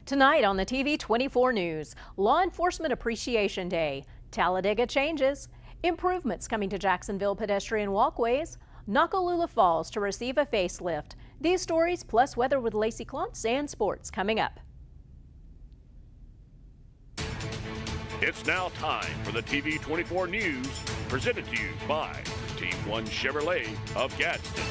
Tonight on the TV24 News, Law Enforcement Appreciation Day, Talladega changes, improvements coming to Jacksonville pedestrian walkways, Nakalula Falls to receive a facelift. These stories plus weather with Lacey Klontz and sports coming up. It's now time for the TV24 News, presented to you by Team 1 Chevrolet of Gadsden.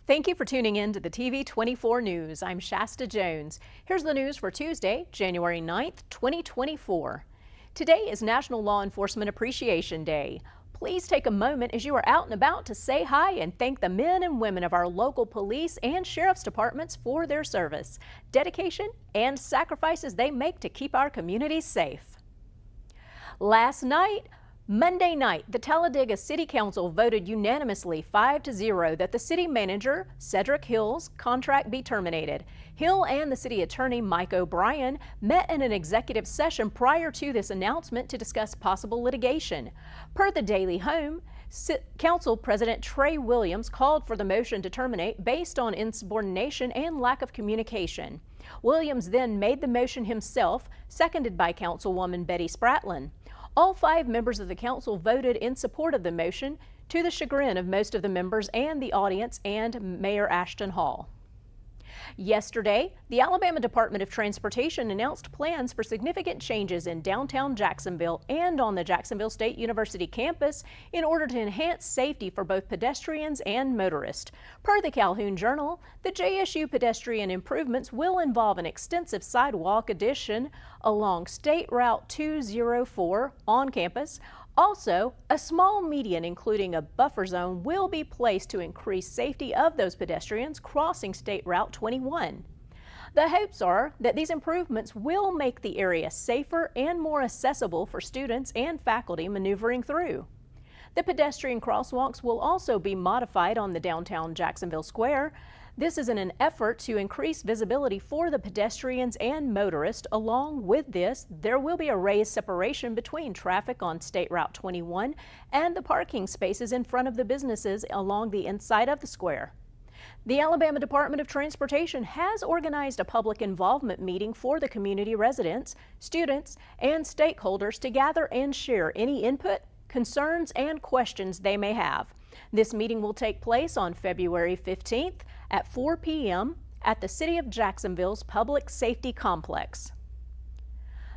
Thank you for tuning in to the TV24 News. I'm Shasta Jones. Here's the news for Tuesday, January 9th, 2024. Today is National Law Enforcement Appreciation Day. Please take a moment as you are out and about to say hi and thank the men and women of our local police and sheriff's departments for their service, dedication, and sacrifices they make to keep our communities safe. Monday night, the Talladega City Council voted unanimously 5-0 that the city manager, Cedric Hill's contract be terminated. Hill and the city attorney, Mike O'Brien, met in an executive session prior to this announcement to discuss possible litigation. Per the Daily Home, Council President Trey Williams called for the motion to terminate based on insubordination and lack of communication. Williams then made the motion himself, seconded by Councilwoman Betty Spratlin. All 5 members of the council voted in support of the motion, to the chagrin of most of the members and the audience and Mayor Ashton Hall. Yesterday, the Alabama Department of Transportation announced plans for significant changes in downtown Jacksonville and on the Jacksonville State University campus in order to enhance safety for both pedestrians and motorists. Per the Calhoun Journal, the JSU pedestrian improvements will involve an extensive sidewalk addition along State Route 204 on campus. Also, a small median including a buffer zone will be placed to increase safety of those pedestrians crossing State Route 21. The hopes are that these improvements will make the area safer and more accessible for students and faculty maneuvering through. The pedestrian crosswalks will also be modified on the downtown Jacksonville Square. This is in an effort to increase visibility for the pedestrians and motorists. Along with this, there will be a raised separation between traffic on State Route 21 and the parking spaces in front of the businesses along the inside of the square. The Alabama Department of Transportation has organized a public involvement meeting for the community residents, students, and stakeholders to gather and share any input, concerns, and questions they may have. This meeting will take place on February 15th at 4 p.m. at the City of Jacksonville's Public Safety Complex.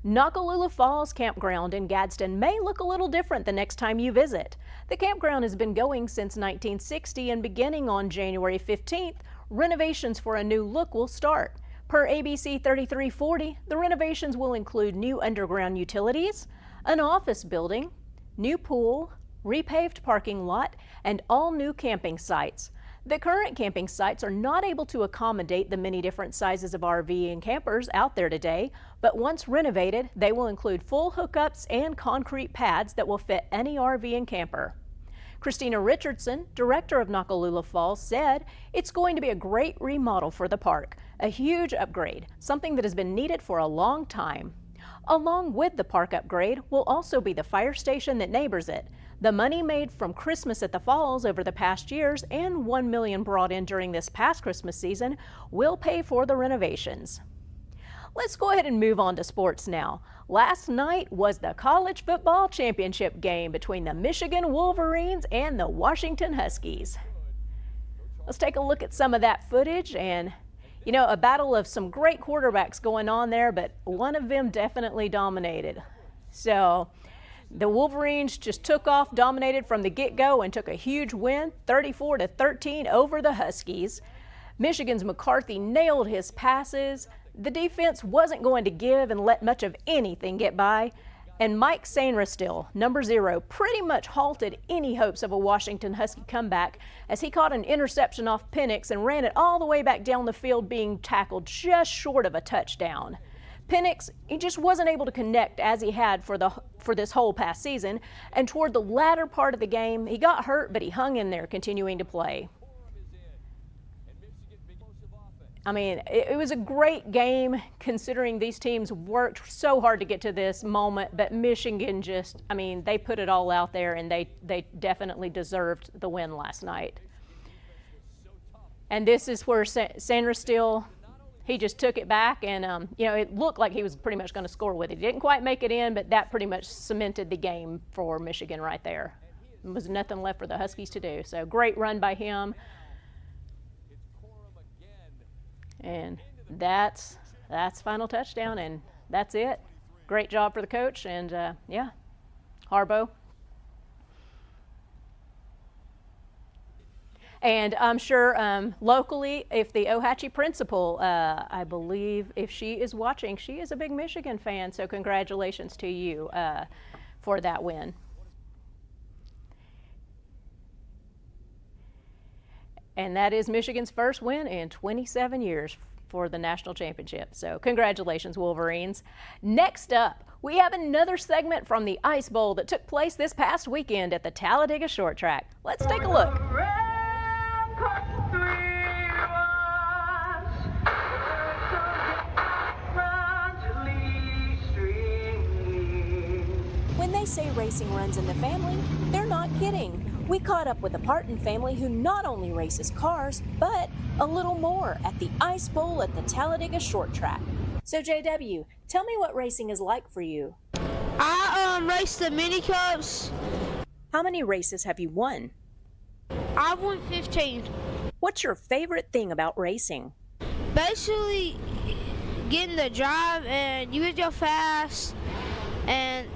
Nakalula Falls Campground in Gadsden may look a little different the next time you visit. The campground has been going since 1960 and beginning on January 15th, renovations for a new look will start. Per ABC 3340, the renovations will include new underground utilities, an office building, new pool, repaved parking lot, and all new camping sites. The current camping sites are not able to accommodate the many different sizes of RV and campers out there today, but once renovated, they will include full hookups and concrete pads that will fit any RV and camper. Christina Richardson, director of Nakalula Falls, said it's going to be a great remodel for the park, a huge upgrade, something that has been needed for a long time. Along with the park upgrade will also be the fire station that neighbors it. The money made from Christmas at the Falls over the past years and $1 million brought in during this past Christmas season will pay for the renovations. Let's go ahead and move on to sports now. Last night was the college football championship game between the Michigan Wolverines and the Washington Huskies. Let's take a look at some of that footage, and a battle of some great quarterbacks going on there, but one of them definitely dominated. So the Wolverines just took off, dominated from the get-go, and took a huge win, 34-13 over the Huskies. Michigan's McCarthy nailed his passes. The defense wasn't going to give and let much of anything get by. And Mike Sainristil, number 0, pretty much halted any hopes of a Washington Husky comeback as he caught an interception off Penix and ran it all the way back down the field, being tackled just short of a touchdown. Penix, he just wasn't able to connect as he had for this whole past season, and toward the latter part of the game, he got hurt, but he hung in there, continuing to play. I mean, it was a great game considering these teams worked so hard to get to this moment, but Michigan just, I mean, they put it all out there and they definitely deserved the win last night. And this is where Sanders still, he just took it back and, you know, it looked like he was pretty much going to score with it. He didn't quite make it in, but that pretty much cemented the game for Michigan right there. There was nothing left for the Huskies to do. So great run by him. And that's final touchdown, and that's it. Great job for the coach, and yeah, Harbaugh. And I'm sure locally, if the Ohatchee principal, I believe if she is watching, she is a big Michigan fan, so congratulations to you for that win. And that is Michigan's first win in 27 years for the national championship. So congratulations, Wolverines. Next up, we have another segment from the Ice Bowl that took place this past weekend at the Talladega Short Track. Let's take a look. When they say racing runs in the family, they're not kidding. We caught up with the Parton family who not only races cars, but a little more at the Ice Bowl at the Talladega Short Track. So JW, tell me what racing is like for you. I raced the mini cups. How many races have you won? I've won 15. What's your favorite thing about racing? Basically, getting the drive and you get to go fast, and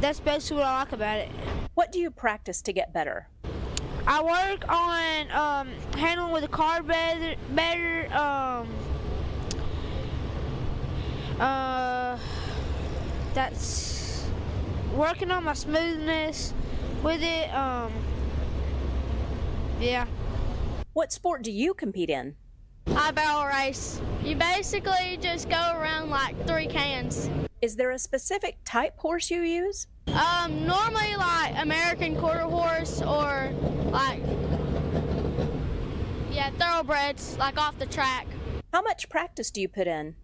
that's basically what I like about it. What do you practice to get better? I work on handling with the car better. That's working on my smoothness with it. Yeah. What sport do you compete in? I barrel race. You basically just go around like 3 cans. Is there a specific type horse you use? Normally like American quarter horse or like, yeah, thoroughbreds, like off the track. How much practice do you put in?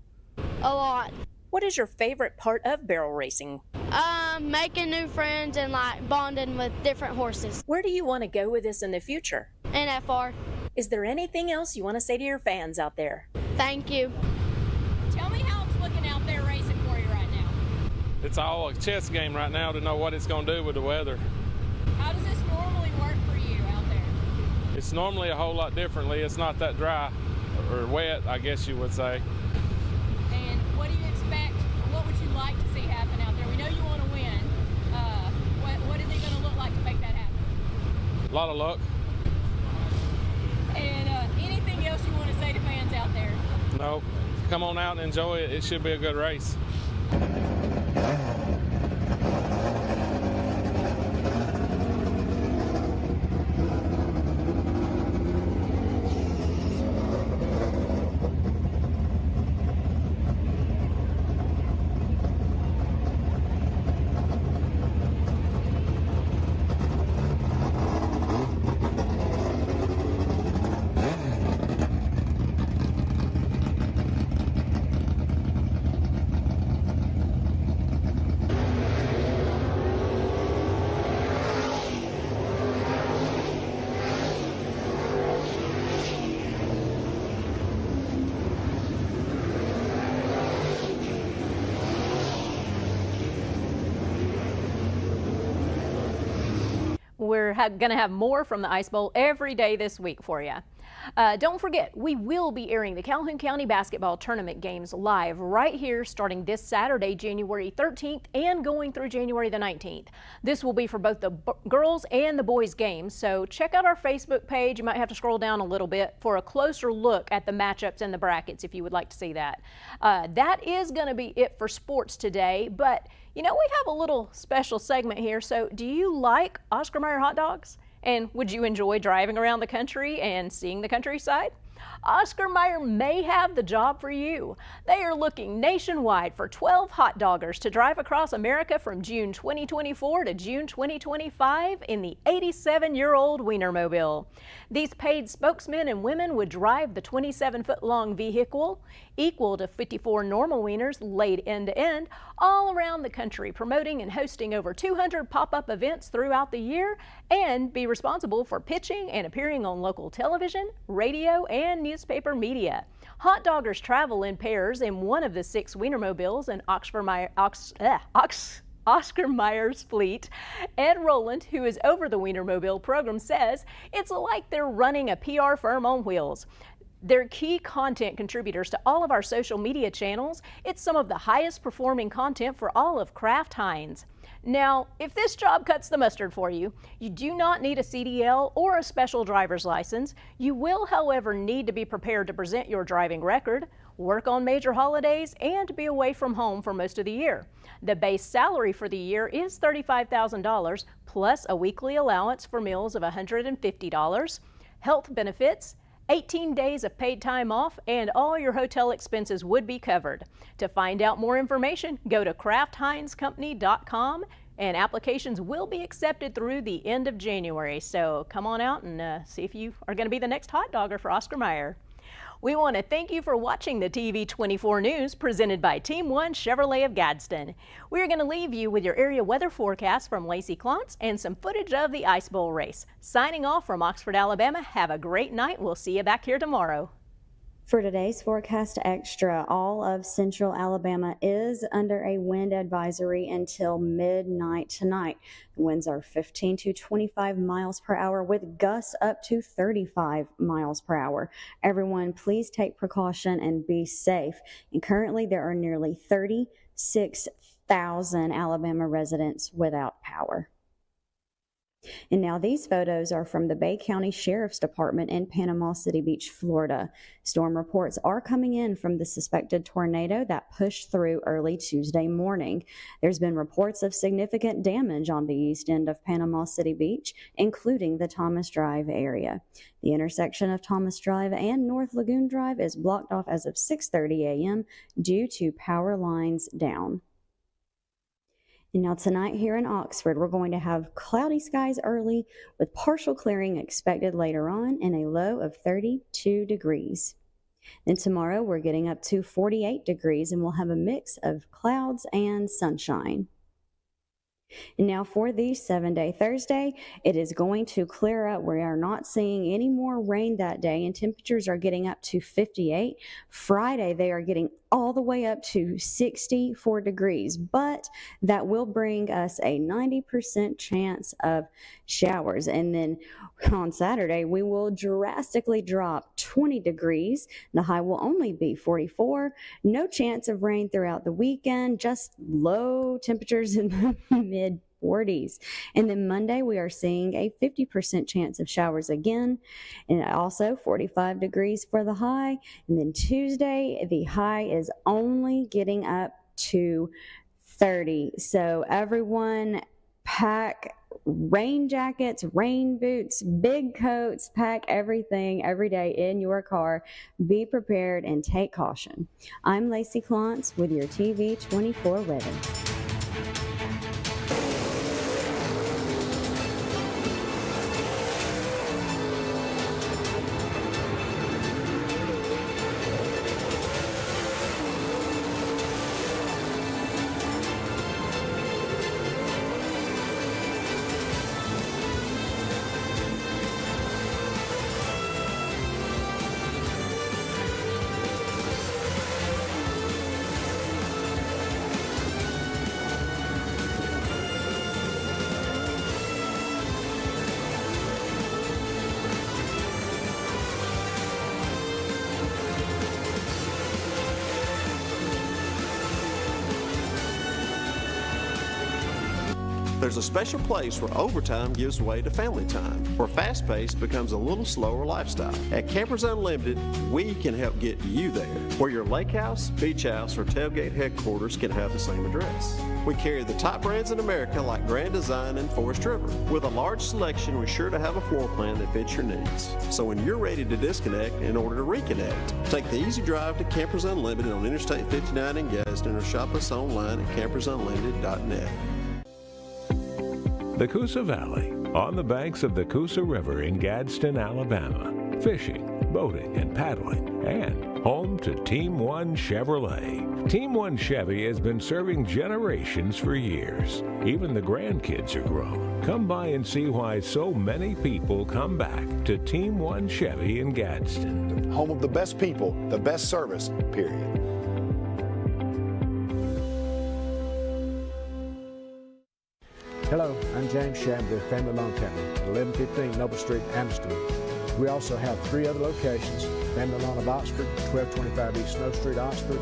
A lot. What is your favorite part of barrel racing? Making new friends and like bonding with different horses. Where do you want to go with this in the future? NFR. Is there anything else you want to say to your fans out there? Thank you. Tell me how it's looking out there racing for you right now. It's all a chess game right now to know what it's going to do with the weather. How does this normally work for you out there? It's normally a whole lot differently. It's not that dry or wet, I guess you would say. And what do you expect? What would you like to see happen out there? We know you want to win. What is it going to look like to make that happen? A lot of luck. And anything else you want to say to fans out there? No, come on out and enjoy it. It should be a good race. We're going to have more from the Ice Bowl every day this week for you. Don't forget, we will be airing the Calhoun County Basketball Tournament games live right here starting this Saturday, January 13th and going through January the 19th. This will be for both the girls and the boys games, so check out our Facebook page. You might have to scroll down a little bit for a closer look at the matchups and the brackets if you would like to see that. That is going to be it for sports today, but you know, we have a little special segment here. So do you like Oscar Mayer hot dogs? And would you enjoy driving around the country and seeing the countryside? Oscar Mayer may have the job for you. They are looking nationwide for 12 hot doggers to drive across America from June 2024 to June 2025 in the 87-year-old Wienermobile. These paid spokesmen and women would drive the 27-foot-long vehicle, equal to 54 normal Wieners laid end-to-end, all around the country, promoting and hosting over 200 pop-up events throughout the year, and be responsible for pitching and appearing on local television, radio, and newspaper media. Hot doggers travel in pairs in one of the 6 Wienermobiles in Oscar Mayer's fleet. Ed Rowland, who is over the Wienermobile program, says it's like they're running a PR firm on wheels. They're key content contributors to all of our social media channels. It's some of the highest performing content for all of Kraft Heinz. Now, if this job cuts the mustard for you, you do not need a CDL or a special driver's license. You will, however, need to be prepared to present your driving record, work on major holidays, and be away from home for most of the year. The base salary for the year is $35,000 plus a weekly allowance for meals of $150, health benefits, 18 days of paid time off, and all your hotel expenses would be covered. To find out more information, go to kraftheinzcompany.com, and applications will be accepted through the end of January. So come on out and see if you are going to be the next hot dogger for Oscar Mayer. We want to thank you for watching the TV24 News presented by Team 1 Chevrolet of Gadsden. We're going to leave you with your area weather forecast from Lacey Klontz and some footage of the Ice Bowl race. Signing off from Oxford, Alabama, have a great night. We'll see you back here tomorrow. For today's forecast extra, all of central Alabama is under a wind advisory until midnight tonight. The winds are 15 to 25 miles per hour with gusts up to 35 miles per hour. Everyone, please take precaution and be safe. And currently there are nearly 36,000 Alabama residents without power. And now these photos are from the Bay County Sheriff's Department in Panama City Beach, Florida. Storm reports are coming in from the suspected tornado that pushed through early Tuesday morning. There's been reports of significant damage on the east end of Panama City Beach, including the Thomas Drive area. The intersection of Thomas Drive and North Lagoon Drive is blocked off as of 6:30 a.m. due to power lines down. And now tonight here in Oxford, we're going to have cloudy skies early with partial clearing expected later on and a low of 32 degrees. Then tomorrow we're getting up to 48 degrees and we'll have a mix of clouds and sunshine. And now for the 7-day Thursday, it is going to clear up. We are not seeing any more rain that day and temperatures are getting up to 58. Friday, they are getting all the way up to 64 degrees, but that will bring us a 90% chance of showers. And then on Saturday, we will drastically drop 20 degrees. The high will only be 44. No chance of rain throughout the weekend, just low temperatures in the mid-40s. And then Monday, we are seeing a 50% chance of showers again, and also 45 degrees for the high. And then Tuesday, the high is only getting up to 30. So everyone pack rain jackets, rain boots, big coats, pack everything every day in your car. Be prepared and take caution. I'm Lacey Klontz with your TV24 weather. There's a special place where overtime gives way to family time, where fast-paced becomes a little slower lifestyle. At Campers Unlimited, we can help get you there, where your lake house, beach house, or tailgate headquarters can have the same address. We carry the top brands in America like Grand Design and Forest River. With a large selection, we're sure to have a floor plan that fits your needs. So when you're ready to disconnect in order to reconnect, take the easy drive to Campers Unlimited on Interstate 59 in Gadsden or shop us online at campersunlimited.net. The Coosa Valley, on the banks of the Coosa River in Gadsden, Alabama. Fishing, boating, and paddling, and home to Team One Chevrolet. Team One Chevy has been serving generations for years. Even the grandkids are grown. Come by and see why so many people come back to Team One Chevy in Gadsden. Home of the best people, the best service, period. Hello, I'm James Shambley of Family Loan Company at 1115 Noble Street, Anderson. We also have 3 other locations: Family Loan of Oxford, 1225 East Snow Street, Oxford;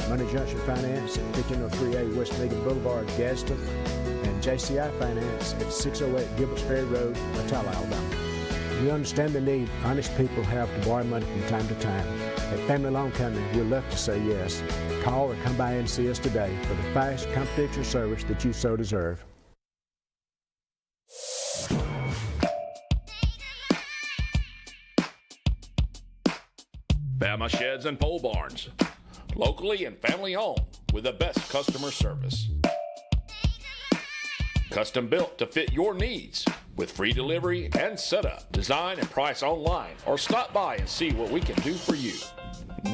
Money Junction Finance at 1503A West Meagan Boulevard, Gadsden; and JCI Finance at 608 Gilbert's Ferry Road, Atala, Alabama. We understand the need honest people have to borrow money from time to time. At Family Loan Company, we'd love to say yes. Call or come by and see us today for the fast, confidential service that you so deserve. Bama Sheds and Pole Barns, locally and family owned with the best customer service. Custom built to fit your needs with free delivery and setup. Design and price online or stop by and see what we can do for you.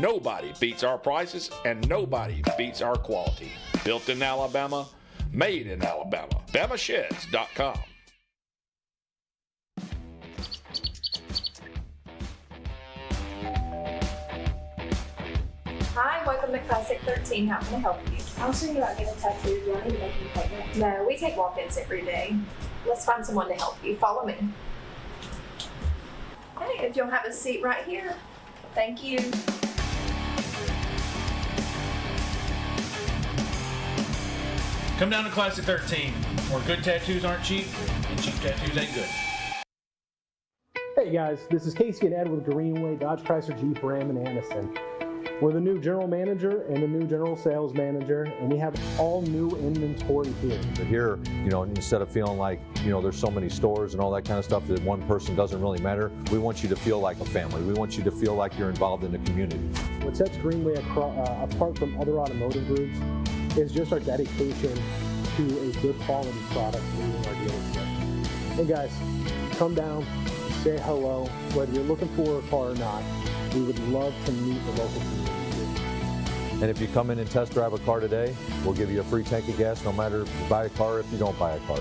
Nobody beats our prices and nobody beats our quality. Built in Alabama, made in Alabama. BamaSheds.com. Hi, welcome to Classic 13. How can I help you? I was thinking about getting a tattoo. Do I need to make an appointment? No, we take walk-ins every day. Let's find someone to help you. Follow me. Okay, if you'll have a seat right here. Thank you. Come down to Classic 13, where good tattoos aren't cheap and cheap tattoos ain't good. Hey guys, this is Casey and Ed with Greenway Dodge Chrysler Jeep Ram in Anniston. We're the new general manager and the new general sales manager, and we have all new inventory here. Here, instead of feeling like, there's so many stores and all that kind of stuff that one person doesn't really matter, we want you to feel like a family. We want you to feel like you're involved in the community. What sets Greenway apart from other automotive groups is just our dedication to a good quality product leaving our dealership. Hey guys, come down, say hello, whether you're looking for a car or not. We would love to meet the local community. And if you come in and test drive a car today, we'll give you a free tank of gas no matter if you buy a car or if you don't buy a car.